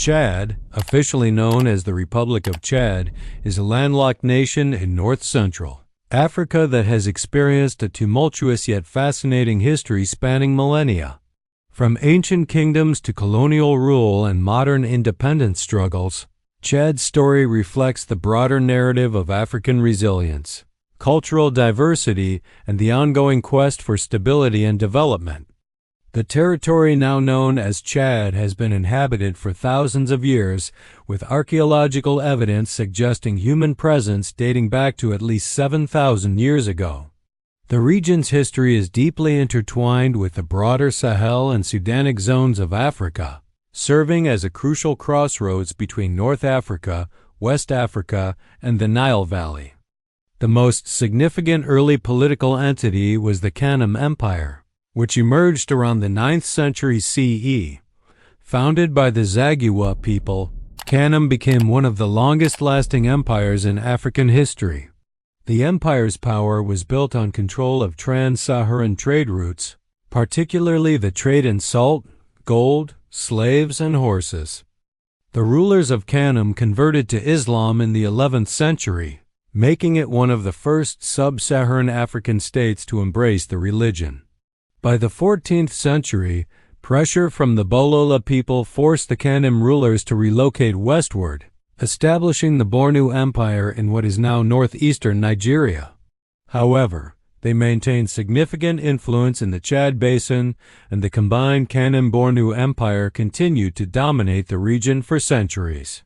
Chad, officially known as the Republic of Chad, is a landlocked nation in north-central Africa that has experienced a tumultuous yet fascinating history spanning millennia. From ancient kingdoms to colonial rule and modern independence struggles, Chad's story reflects the broader narrative of African resilience, cultural diversity, and the ongoing quest for stability and development. The territory now known as Chad has been inhabited for thousands of years, with archaeological evidence suggesting human presence dating back to at least 7,000 years ago. The region's history is deeply intertwined with the broader Sahel and Sudanic zones of Africa, serving as a crucial crossroads between North Africa, West Africa, and the Nile Valley. The most significant early political entity was the Kanem Empire, which emerged around the 9th century CE. Founded by the Zagua people, Kanem became one of the longest-lasting empires in African history. The empire's power was built on control of trans-Saharan trade routes, particularly the trade in salt, gold, slaves, and horses. The rulers of Kanem converted to Islam in the 11th century, making it one of the first sub-Saharan African states to embrace the religion. By the 14th century, pressure from the Bolola people forced the Kanem rulers to relocate westward, establishing the Bornu Empire in what is now northeastern Nigeria. However, they maintained significant influence in the Chad Basin, and the combined Kanem-Bornu Empire continued to dominate the region for centuries.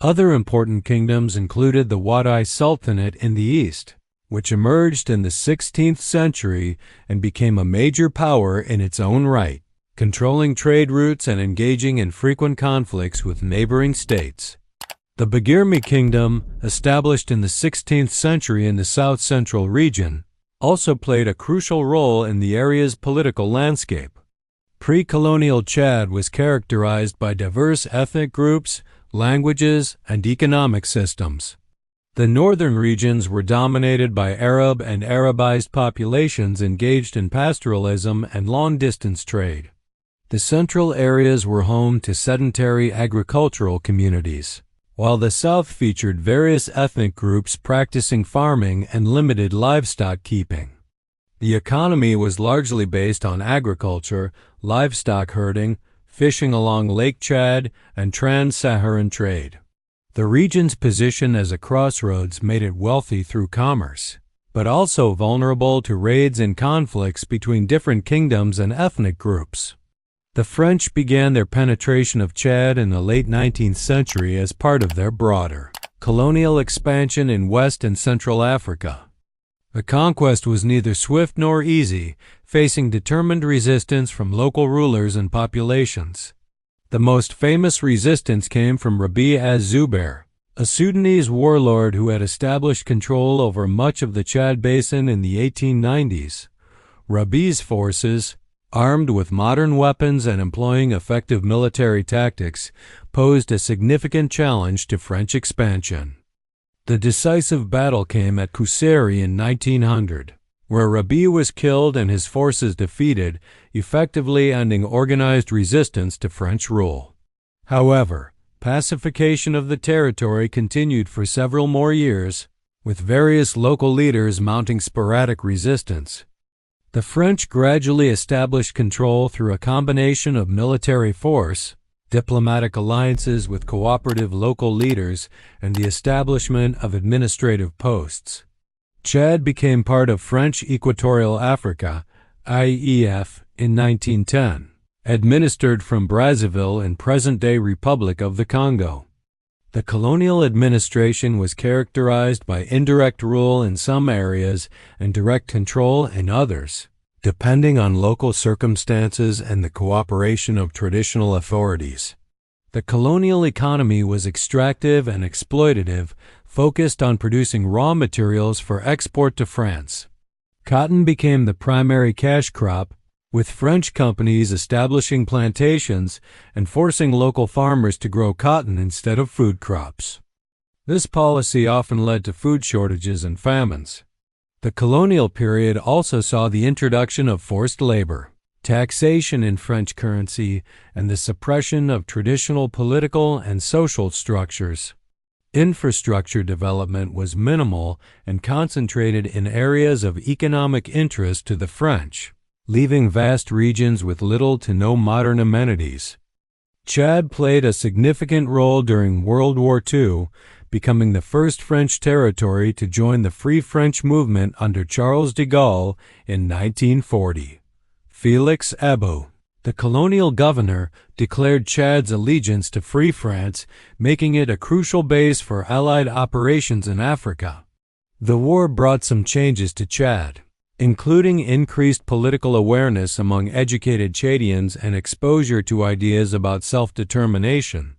Other important kingdoms included the Wadai Sultanate in the east, which emerged in the 16th century and became a major power in its own right, controlling trade routes and engaging in frequent conflicts with neighboring states. The Bagirmi Kingdom, established in the 16th century in the south-central region, also played a crucial role in the area's political landscape. Pre-colonial Chad was characterized by diverse ethnic groups, languages, and economic systems. The northern regions were dominated by Arab and Arabized populations engaged in pastoralism and long-distance trade. The central areas were home to sedentary agricultural communities, while the south featured various ethnic groups practicing farming and limited livestock keeping. The economy was largely based on agriculture, livestock herding, fishing along Lake Chad, and trans-Saharan trade. The region's position as a crossroads made it wealthy through commerce, but also vulnerable to raids and conflicts between different kingdoms and ethnic groups. The French began their penetration of Chad in the late 19th century as part of their broader colonial expansion in West and Central Africa. The conquest was neither swift nor easy, facing determined resistance from local rulers and populations. The most famous resistance came from Rabi az-Zubair, a Sudanese warlord who had established control over much of the Chad Basin in the 1890s. Rabi's forces, armed with modern weapons and employing effective military tactics, posed a significant challenge to French expansion. The decisive battle came at Kuseri in 1900, where Rabi was killed and his forces defeated, effectively ending organized resistance to French rule. However, pacification of the territory continued for several more years, with various local leaders mounting sporadic resistance. The French gradually established control through a combination of military force, diplomatic alliances with cooperative local leaders, and the establishment of administrative posts. Chad became part of French Equatorial Africa, IEF, in 1910, administered from Brazzaville in present-day Republic of the Congo. The colonial administration was characterized by indirect rule in some areas and direct control in others, depending on local circumstances and the cooperation of traditional authorities. The colonial economy was extractive and exploitative, focused on producing raw materials for export to France. Cotton became the primary cash crop, with French companies establishing plantations and forcing local farmers to grow cotton instead of food crops. This policy often led to food shortages and famines. The colonial period also saw the introduction of forced labor, taxation in French currency, and the suppression of traditional political and social structures. Infrastructure development was minimal and concentrated in areas of economic interest to the French, leaving vast regions with little to no modern amenities. Chad played a significant role during World War II, becoming the first French territory to join the Free French movement under Charles de Gaulle in 1940. Félix Ébou, the colonial governor, declared Chad's allegiance to Free France, making it a crucial base for Allied operations in Africa. The war brought some changes to Chad, including increased political awareness among educated Chadians and exposure to ideas about self-determination.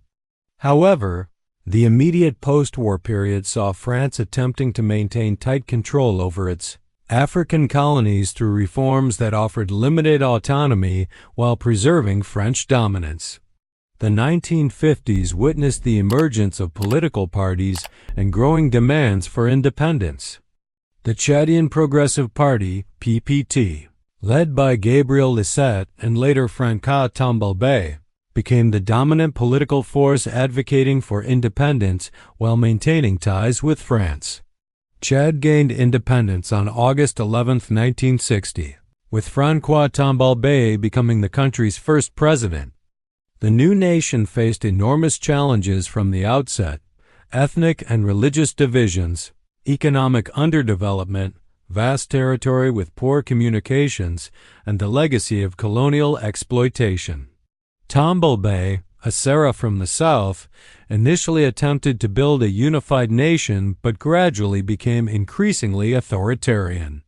However, the immediate post-war period saw France attempting to maintain tight control over its African colonies through reforms that offered limited autonomy while preserving French dominance. The 1950s witnessed the emergence of political parties and growing demands for independence. The Chadian Progressive Party, PPT, led by Gabriel Lisset and later Francois Tombalbaye, became the dominant political force advocating for independence while maintaining ties with France. Chad gained independence on August 11, 1960, with Francois Tombalbaye becoming the country's first president. The new nation faced enormous challenges from the outset: ethnic and religious divisions, economic underdevelopment, vast territory with poor communications, and the legacy of colonial exploitation. Tombalbaye, a Serra from the south, initially attempted to build a unified nation but gradually became increasingly authoritarian.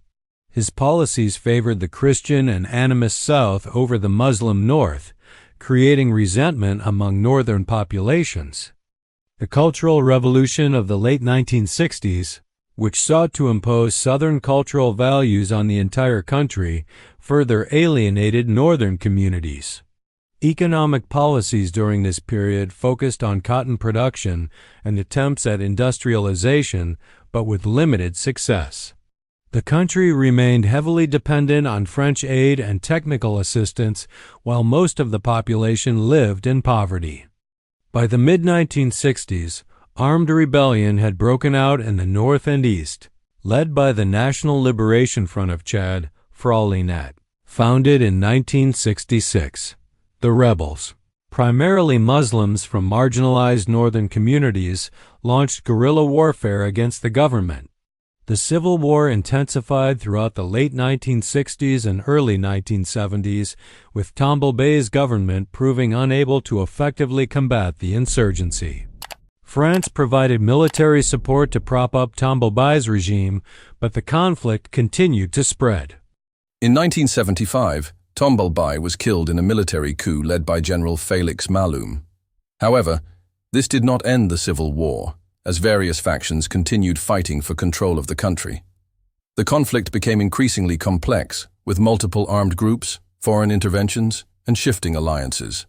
His policies favored the Christian and animist South over the Muslim North, creating resentment among northern populations. The Cultural Revolution of the late 1960s, which sought to impose Southern cultural values on the entire country, further alienated northern communities. Economic policies during this period focused on cotton production and attempts at industrialization, but with limited success. The country remained heavily dependent on French aid and technical assistance, while most of the population lived in poverty. By the mid-1960s, armed rebellion had broken out in the north and east, led by the National Liberation Front of Chad, Fralinet, founded in 1966. The rebels, primarily Muslims from marginalized northern communities, launched guerrilla warfare against the government. The civil war intensified throughout the late 1960s and early 1970s, with Tombalbaye's government proving unable to effectively combat the insurgency. France provided military support to prop up Tombalbaye's regime, but the conflict continued to spread. In 1975, Tombalbaye was killed in a military coup led by General Félix Malum. However, this did not end the civil war, as various factions continued fighting for control of the country. The conflict became increasingly complex, with multiple armed groups, foreign interventions, and shifting alliances.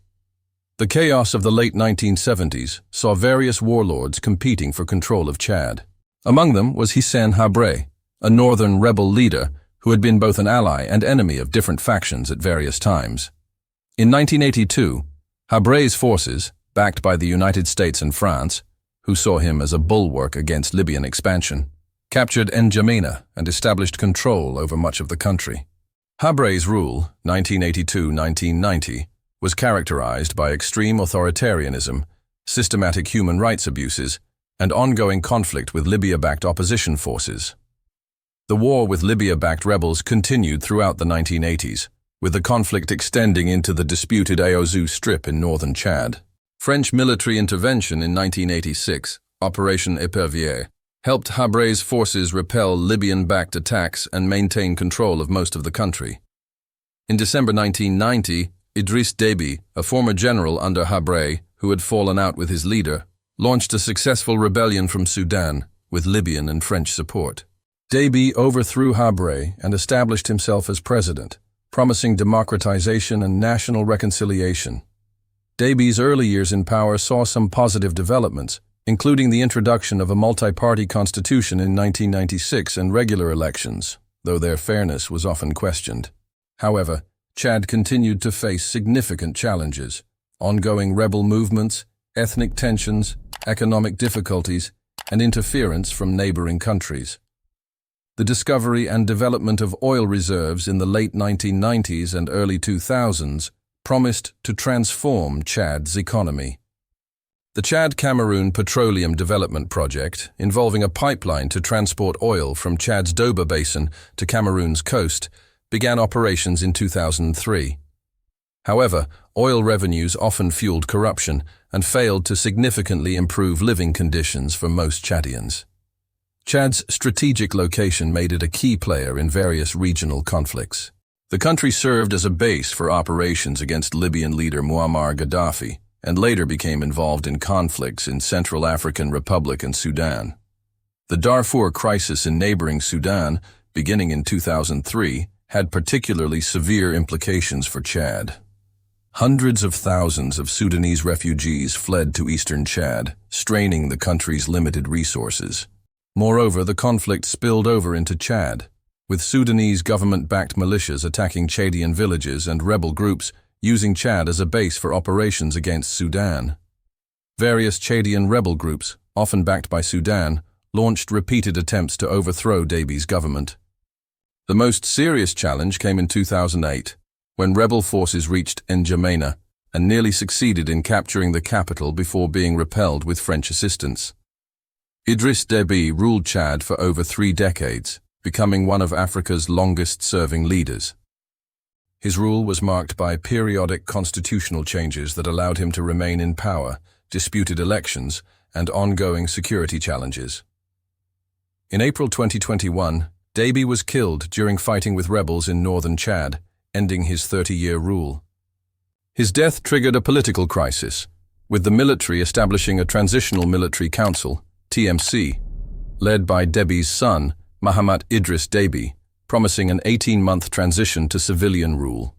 The chaos of the late 1970s saw various warlords competing for control of Chad. Among them was Hissène Habré, a northern rebel leader who had been both an ally and enemy of different factions at various times. In 1982, Habré's forces, backed by the United States and France, who saw him as a bulwark against Libyan expansion, captured N'Djamena and established control over much of the country. Habré's rule, 1982-1990, was characterized by extreme authoritarianism, systematic human rights abuses, and ongoing conflict with Libya-backed opposition forces. The war with Libya-backed rebels continued throughout the 1980s, with the conflict extending into the disputed Aouzou Strip in northern Chad. French military intervention in 1986, Operation Épervier, helped Habré's forces repel Libyan-backed attacks and maintain control of most of the country. In December 1990, Idriss Déby, a former general under Habré who had fallen out with his leader, launched a successful rebellion from Sudan with Libyan and French support. Déby overthrew Habré and established himself as president, promising democratization and national reconciliation. Déby's early years in power saw some positive developments, including the introduction of a multi-party constitution in 1996 and regular elections, though their fairness was often questioned. However, Chad continued to face significant challenges: ongoing rebel movements, ethnic tensions, economic difficulties, and interference from neighboring countries. The discovery and development of oil reserves in the late 1990s and early 2000s promised to transform Chad's economy. The Chad-Cameroon Petroleum Development Project, involving a pipeline to transport oil from Chad's Doba Basin to Cameroon's coast, began operations in 2003. However, oil revenues often fueled corruption and failed to significantly improve living conditions for most Chadians. Chad's strategic location made it a key player in various regional conflicts. The country served as a base for operations against Libyan leader Muammar Gaddafi, and later became involved in conflicts in Central African Republic and Sudan. The Darfur crisis in neighboring Sudan, beginning in 2003, had particularly severe implications for Chad. Hundreds of thousands of Sudanese refugees fled to eastern Chad, straining the country's limited resources. Moreover, the conflict spilled over into Chad, with Sudanese government-backed militias attacking Chadian villages and rebel groups using Chad as a base for operations against Sudan. Various Chadian rebel groups, often backed by Sudan, launched repeated attempts to overthrow Déby's government. The most serious challenge came in 2008, when rebel forces reached N'Djamena and nearly succeeded in capturing the capital before being repelled with French assistance. Idriss Déby ruled Chad for over 3 decades, becoming one of Africa's longest-serving leaders. His rule was marked by periodic constitutional changes that allowed him to remain in power, disputed elections, and ongoing security challenges. In April 2021, Déby was killed during fighting with rebels in northern Chad, ending his 30-year rule. His death triggered a political crisis, with the military establishing a transitional military council, TMC, led by Déby's son, Mahamat Idriss Déby, promising an 18-month transition to civilian rule.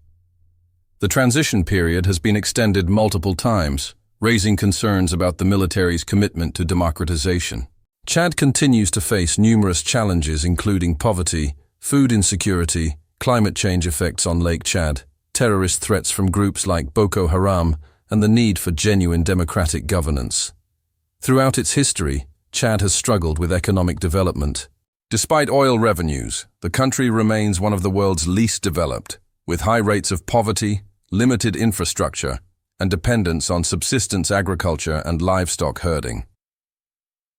The transition period has been extended multiple times, raising concerns about the military's commitment to democratization. Chad continues to face numerous challenges including poverty, food insecurity, climate change effects on Lake Chad, terrorist threats from groups like Boko Haram, and the need for genuine democratic governance. Throughout its history, Chad has struggled with economic development. Despite oil revenues, the country remains one of the world's least developed, with high rates of poverty, limited infrastructure, and dependence on subsistence agriculture and livestock herding.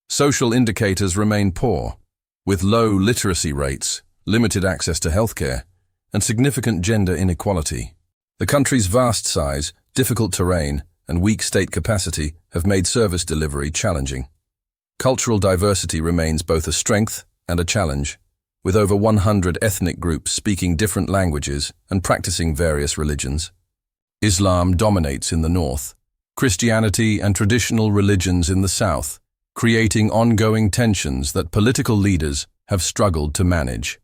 Social indicators remain poor, with low literacy rates, limited access to healthcare, and significant gender inequality. The country's vast size, difficult terrain, and weak state capacity have made service delivery challenging. Cultural diversity remains both a strength and a challenge, with over 100 ethnic groups speaking different languages and practicing various religions. Islam dominates in the north, Christianity and traditional religions in the south, creating ongoing tensions that political leaders have struggled to manage.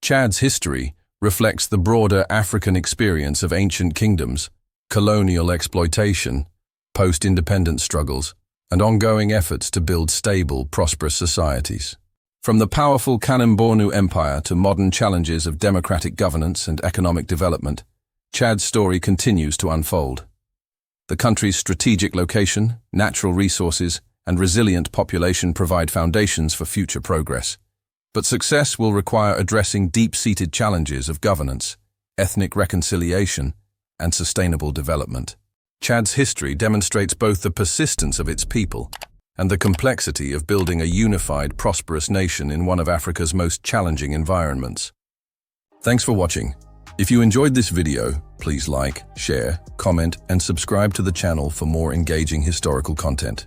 Chad's history reflects the broader African experience of ancient kingdoms, colonial exploitation, post-independence struggles, and ongoing efforts to build stable, prosperous societies. From the powerful Kanem-Bornu Empire to modern challenges of democratic governance and economic development, Chad's story continues to unfold. The country's strategic location, natural resources, and resilient population provide foundations for future progress. But success will require addressing deep-seated challenges of governance, ethnic reconciliation, and sustainable development. Chad's history demonstrates both the persistence of its people and the complexity of building a unified, prosperous nation in one of Africa's most challenging environments. Thanks for watching. If you enjoyed this video, please like, share, comment, and subscribe to the channel for more engaging historical content.